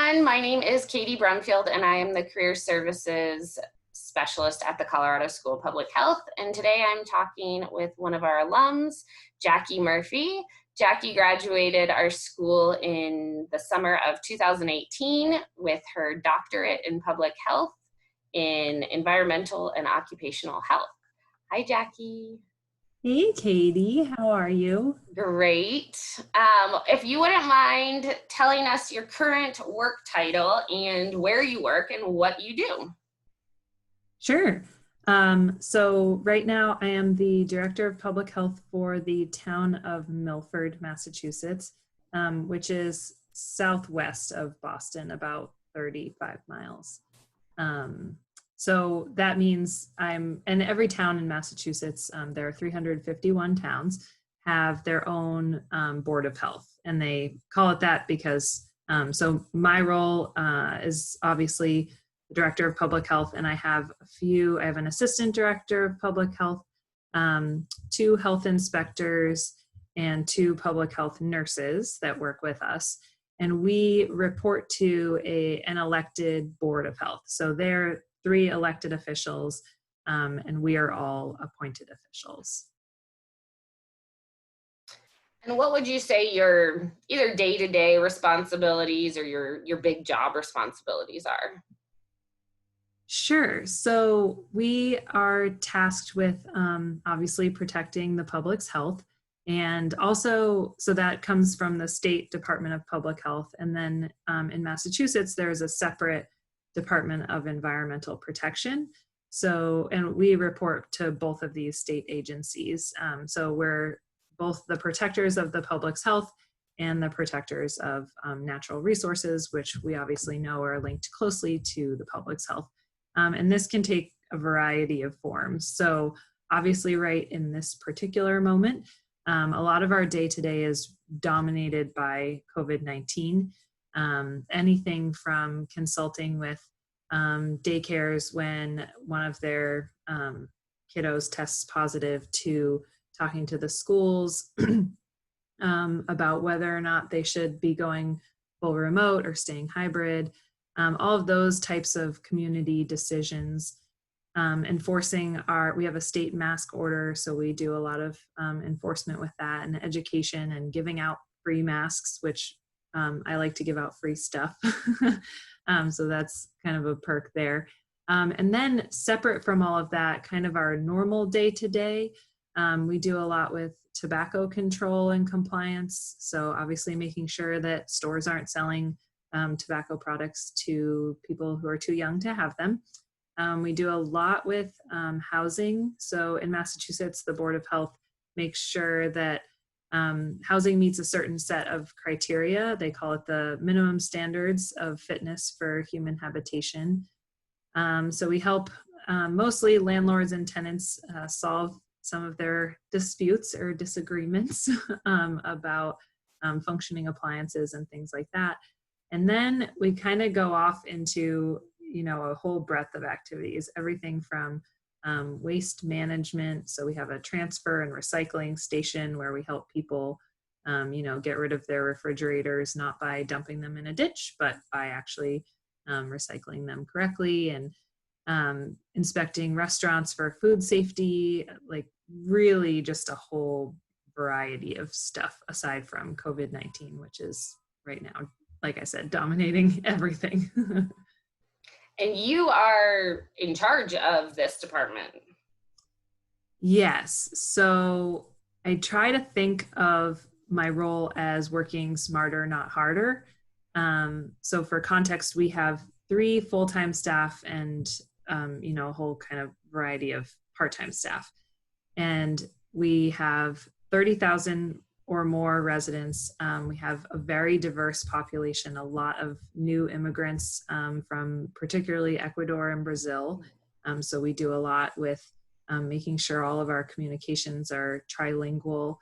everyone. My name is Katie Brumfield, and I am the Career Services Specialist at the Colorado School of Public Health. And today I'm talking with one of our alums, Jackie Murphy. Jackie graduated our school in the summer of 2018 with her doctorate in public health in environmental and occupational health. Hi, Jackie. Hey, Katie, how are you? Great. If you wouldn't mind telling us your current work title and where you work and what you do. Sure. So right now I am the Director of Public Health for the town of Milford, Massachusetts, which is southwest of Boston, about 35 miles. So that means and every town in Massachusetts, there are 351 towns, have their own Board of Health. And they call it that because, so my role is obviously the Director of Public Health, and I have an Assistant Director of Public Health, 2 health inspectors, and 2 public health nurses that work with us. And we report to an elected Board of Health. So they're 3 elected officials, and we are all appointed officials. And what would you say your either day-to-day responsibilities or your big job responsibilities are? Sure. So we are tasked with obviously protecting the public's health. And also, so that comes from the State Department of Public Health. And then in Massachusetts, there's a separate Department of Environmental Protection. So, and we report to both of these state agencies. So we're both the protectors of the public's health and the protectors of natural resources, which we obviously know are linked closely to the public's health. And this can take a variety of forms. So obviously right in this particular moment, a lot of our day-to-day is dominated by COVID-19. Anything from consulting with daycares when one of their kiddos tests positive, to talking to the schools about whether or not they should be going full remote or staying hybrid. All of those types of community decisions. Enforcing we have a state mask order, so we do a lot of enforcement with that, and education, and giving out free masks, which I like to give out free stuff. So that's kind of a perk there. And then separate from all of that, kind of our normal day-to-day, we do a lot with tobacco control and compliance. So obviously making sure that stores aren't selling tobacco products to people who are too young to have them. We do a lot with housing. So in Massachusetts, the Board of Health makes sure that housing meets a certain set of criteria. They call it the minimum standards of fitness for human habitation. So we help mostly landlords and tenants solve some of their disputes or disagreements about functioning appliances and things like that. And then we kind of go off into, a whole breadth of activities, everything from waste management. So we have a transfer and recycling station where we help people, get rid of their refrigerators, not by dumping them in a ditch, but by actually recycling them correctly, and inspecting restaurants for food safety, like really just a whole variety of stuff aside from COVID-19, which is right now, like I said, dominating everything. And you are in charge of this department. Yes. So I try to think of my role as working smarter, not harder. So for context, we have 3 full-time staff and, a whole kind of variety of part-time staff. And we have 30,000 or more residents. We have a very diverse population, a lot of new immigrants from particularly Ecuador and Brazil. So we do a lot with making sure all of our communications are trilingual,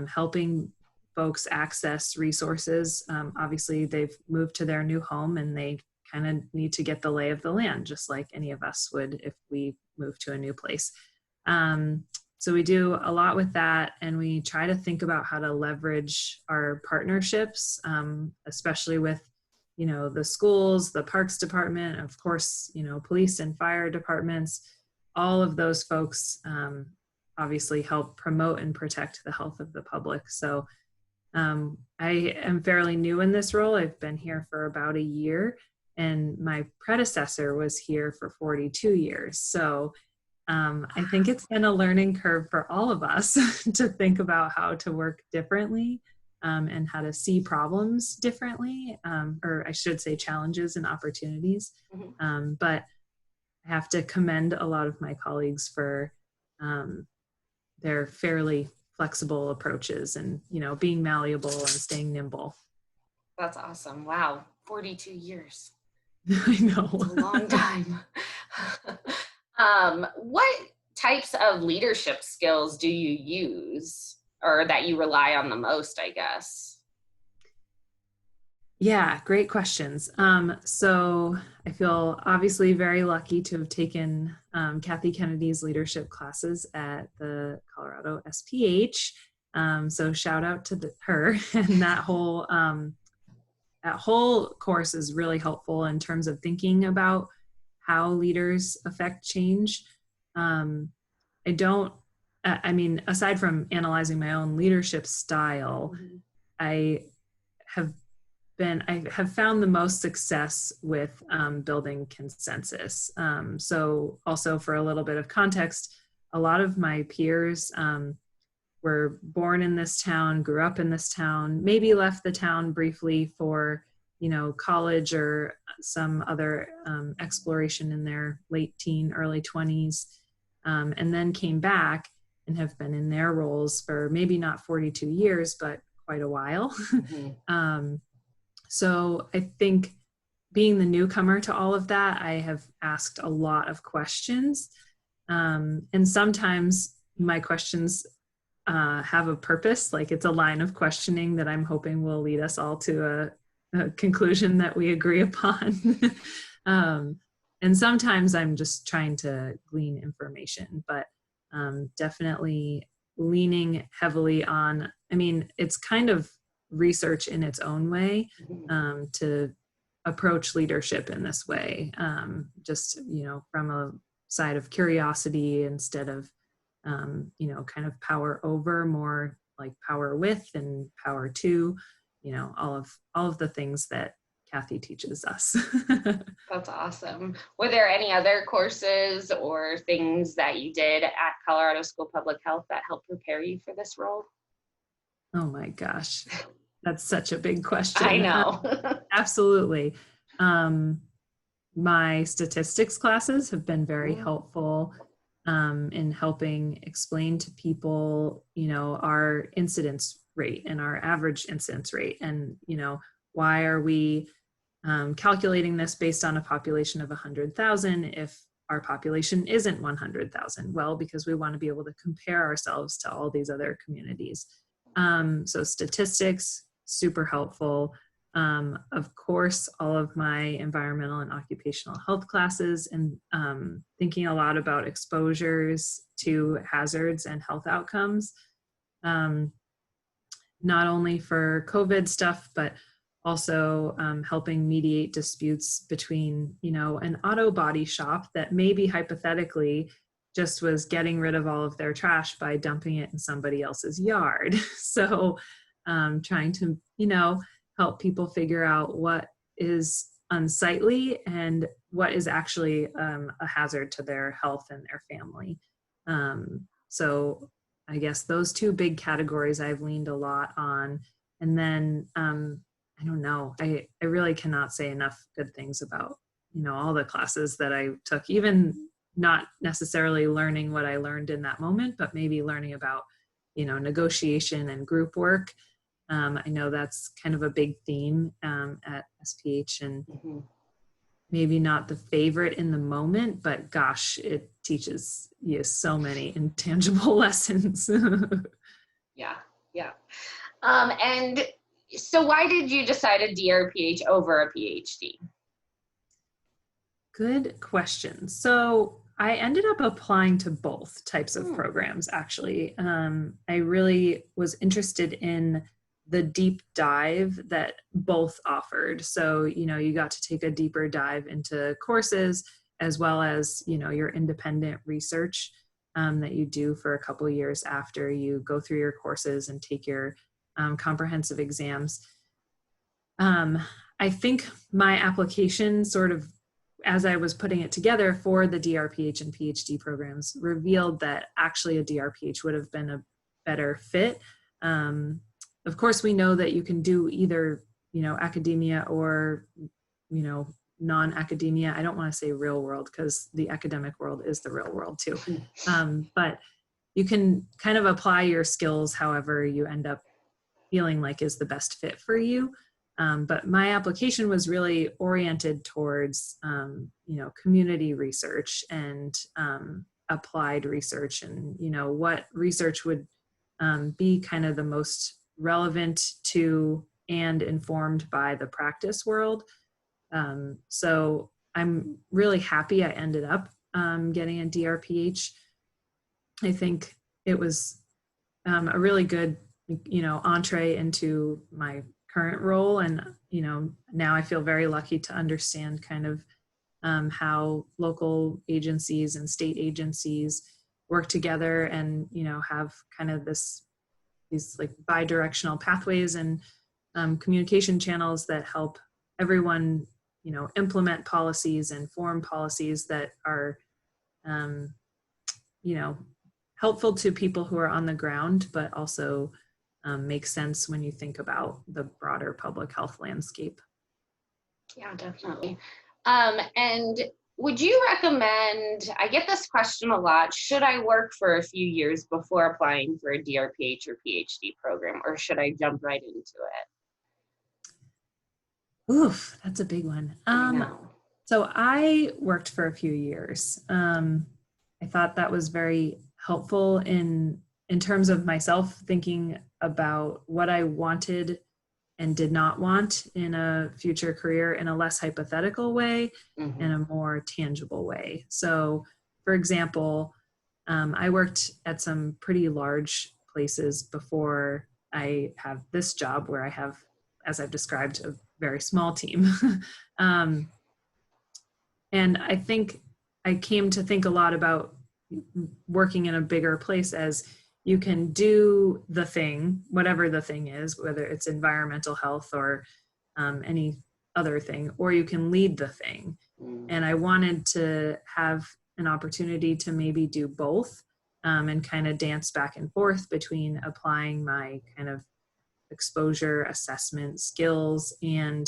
helping folks access resources. Obviously, they've moved to their new home and they kind of need to get the lay of the land, just like any of us would if we moved to a new place. So we do a lot with that, and we try to think about how to leverage our partnerships, especially with the schools, the parks department, of course, police and fire departments, all of those folks obviously help promote and protect the health of the public. So I am fairly new in this role. I've been here for about a year, and my predecessor was here for 42 years. So I think it's been a learning curve for all of us to think about how to work differently and how to see problems differently, or I should say challenges and opportunities. But I have to commend a lot of my colleagues for their fairly flexible approaches and, being malleable and staying nimble. That's awesome. Wow. 42 years. I know. It's a long time. What types of leadership skills do you use or that you rely on the most, I guess? Yeah, great questions. So I feel obviously very lucky to have taken Kathy Kennedy's leadership classes at the ColoradoSPH. So shout out to her, and that whole course is really helpful in terms of thinking about how leaders affect change. Aside from analyzing my own leadership style, I have found the most success with building consensus. So also, for a little bit of context, a lot of my peers were born in this town, grew up in this town, maybe left the town briefly for college or some other exploration in their late teen, early 20s, and then came back and have been in their roles for maybe not 42 years, but quite a while. So I think, being the newcomer to all of that, I have asked a lot of questions. And sometimes my questions have a purpose, like it's a line of questioning that I'm hoping will lead us all to a conclusion that we agree upon. And sometimes I'm just trying to glean information, but definitely leaning heavily on, it's kind of research in its own way, to approach leadership in this way, just from a side of curiosity instead of kind of power over, more like power with and power to, all of the things that Kathy teaches us. That's awesome. Were there any other courses or things that you did at Colorado School of Public Health that helped prepare you for this role? Oh my gosh, that's such a big question. I know. Absolutely. My statistics classes have been very helpful in helping explain to people, our incidence rate and our average incidence rate, and, why are we calculating this based on a population of 100,000 if our population isn't 100,000? Well, because we want to be able to compare ourselves to all these other communities. So statistics, super helpful. Of course, all of my environmental and occupational health classes, and thinking a lot about exposures to hazards and health outcomes, not only for COVID stuff, but also helping mediate disputes between, an auto body shop that maybe hypothetically just was getting rid of all of their trash by dumping it in somebody else's yard. So trying to, help people figure out what is unsightly and what is actually a hazard to their health and their family. So I guess those two big categories I've leaned a lot on. And then I don't know, I really cannot say enough good things about, all the classes that I took, even not necessarily learning what I learned in that moment, but maybe learning about, negotiation and group work. I know that's kind of a big theme at SPH, and maybe not the favorite in the moment, but gosh, it teaches you so many intangible lessons. Yeah. And so why did you decide a DRPH over a PhD? Good question. So I ended up applying to both types of programs, actually. I really was interested in the deep dive that both offered. So, you got to take a deeper dive into courses as well as, your independent research that you do for a couple of years after you go through your courses and take your comprehensive exams. I think my application sort of, as I was putting it together for the DRPH and PhD programs, revealed that actually a DRPH would have been a better fit. Of course, we know that you can do either, academia or, non-academia. I don't want to say real world because the academic world is the real world too. But you can kind of apply your skills however you end up feeling like is the best fit for you. But my application was really oriented towards, community research and applied research, and, what research would be kind of the most relevant to and informed by the practice world. So I'm really happy I ended up getting a DRPH. I think it was a really good, entree into my current role. And, now I feel very lucky to understand kind of how local agencies and state agencies work together and, have kind of these like bi-directional pathways and communication channels that help everyone, implement policies and form policies that are, helpful to people who are on the ground, but also make sense when you think about the broader public health landscape. Yeah, definitely. And would you recommend, I get this question a lot, should I work for a few years before applying for a DRPH or PhD program, or should I jump right into it? Oof, that's a big one. I know. So I worked for a few years. I thought that was very helpful in terms of myself thinking about what I wanted and did not want in a future career in a less hypothetical way and a more tangible way. So, for example, I worked at some pretty large places before I have this job where I have, as I've described, a very small team. And I think I came to think a lot about working in a bigger place as you can do the thing, whatever the thing is, whether it's environmental health or any other thing, or you can lead the thing. And I wanted to have an opportunity to maybe do both and kind of dance back and forth between applying my kind of exposure assessment skills and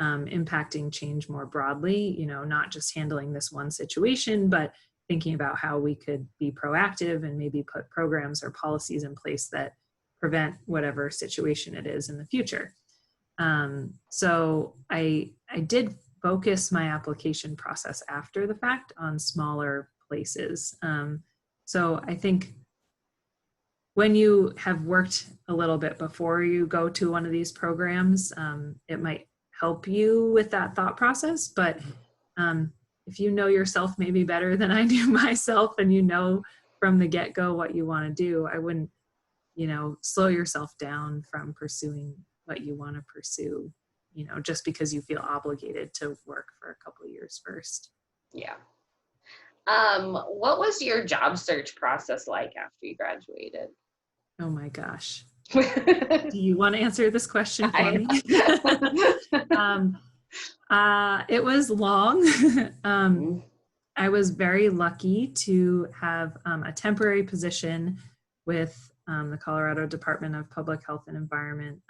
impacting change more broadly, not just handling this one situation, but thinking about how we could be proactive and maybe put programs or policies in place that prevent whatever situation it is in the future. So I did focus my application process after the fact on smaller places. So I think when you have worked a little bit before you go to one of these programs, it might help you with that thought process. But if you know yourself maybe better than I do myself, and you know from the get-go what you want to do, I wouldn't, slow yourself down from pursuing what you want to pursue, just because you feel obligated to work for a couple of years first. Yeah. What was your job search process like after you graduated? Oh my gosh. Do you want to answer this question for me? It was long. I was very lucky to have a temporary position with the Colorado Department of Public Health and Environment.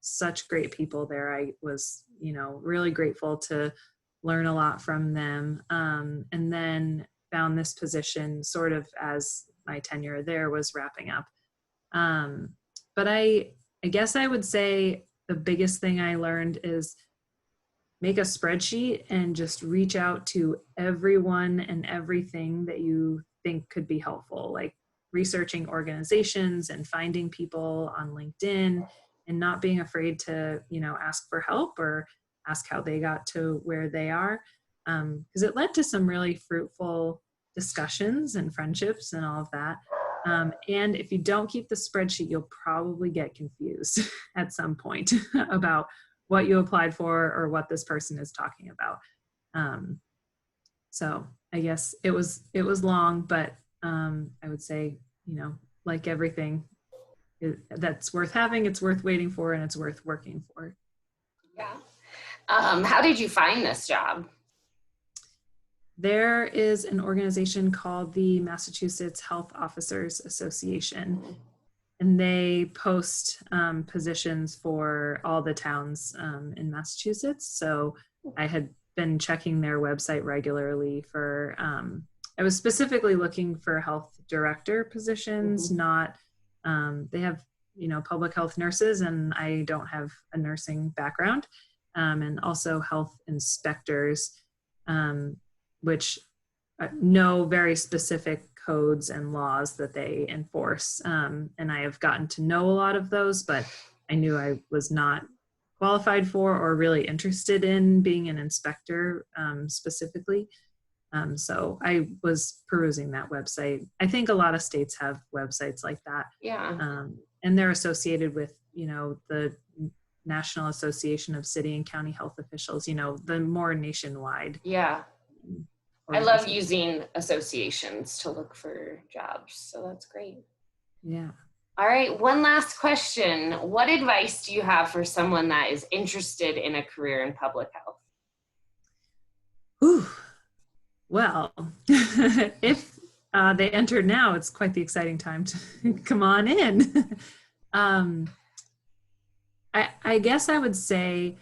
Such great people there. I was, really grateful to learn a lot from them. And then found this position sort of as my tenure there was wrapping up. But I guess I would say the biggest thing I learned is make a spreadsheet and just reach out to everyone and everything that you think could be helpful, like researching organizations and finding people on LinkedIn and not being afraid to, ask for help or ask how they got to where they are. Because it led to some really fruitful discussions and friendships and all of that. And if you don't keep the spreadsheet, you'll probably get confused at some point about what you applied for or what this person is talking about. So I guess it was long, but I would say, like everything that's worth having, it's worth waiting for, and it's worth working for. Yeah. How did you find this job? There is an organization called the Massachusetts Health Officers Association, and they post positions for all the towns in Massachusetts. So I had been checking their website regularly for, I was specifically looking for health director positions, not, they have, public health nurses, and I don't have a nursing background, and also health inspectors, which know very specific codes and laws that they enforce. And I have gotten to know a lot of those, but I knew I was not qualified for or really interested in being an inspector specifically. So I was perusing that website. I think a lot of states have websites like that. Yeah. And they're associated with, the National Association of City and County Health Officials, the more nationwide. Yeah. I love using associations to look for jobs, so that's great. Yeah. All right, one last question. What advice do you have for someone that is interested in a career in public health? Ooh. Well, if they enter now, it's quite the exciting time to come on in. I guess I would say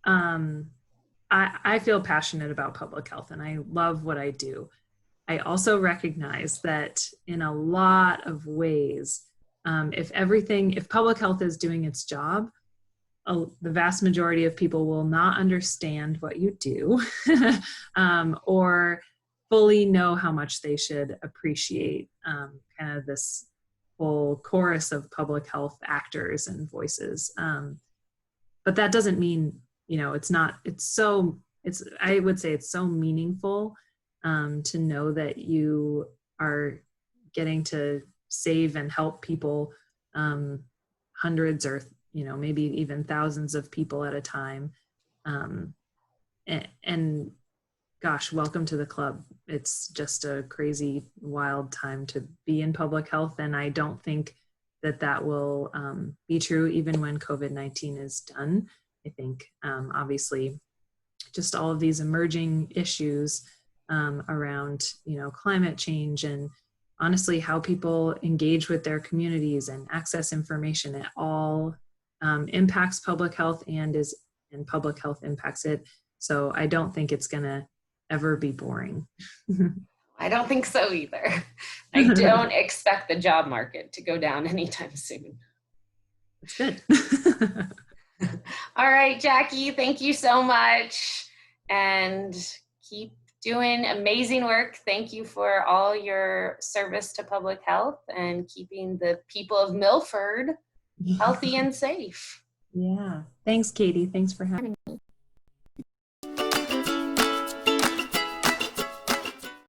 I feel passionate about public health, and I love what I do. I also recognize that in a lot of ways, if public health is doing its job, the vast majority of people will not understand what you do or fully know how much they should appreciate kind of this whole chorus of public health actors and voices. But that doesn't mean, I would say it's so meaningful to know that you are getting to save and help people, hundreds or maybe even thousands of people at a time. And gosh, welcome to the club. It's just a crazy, wild time to be in public health. And I don't think that will be true even when COVID-19 is done. I think obviously just all of these emerging issues around, climate change and honestly how people engage with their communities and access information, it all impacts public health and public health impacts it. So I don't think it's gonna ever be boring. I don't think so either. I don't expect the job market to go down anytime soon. That's good. All right, Jackie, thank you so much. And keep doing amazing work. Thank you for all your service to public health and keeping the people of Milford healthy and safe. Yeah. Thanks, Katie. Thanks for having me.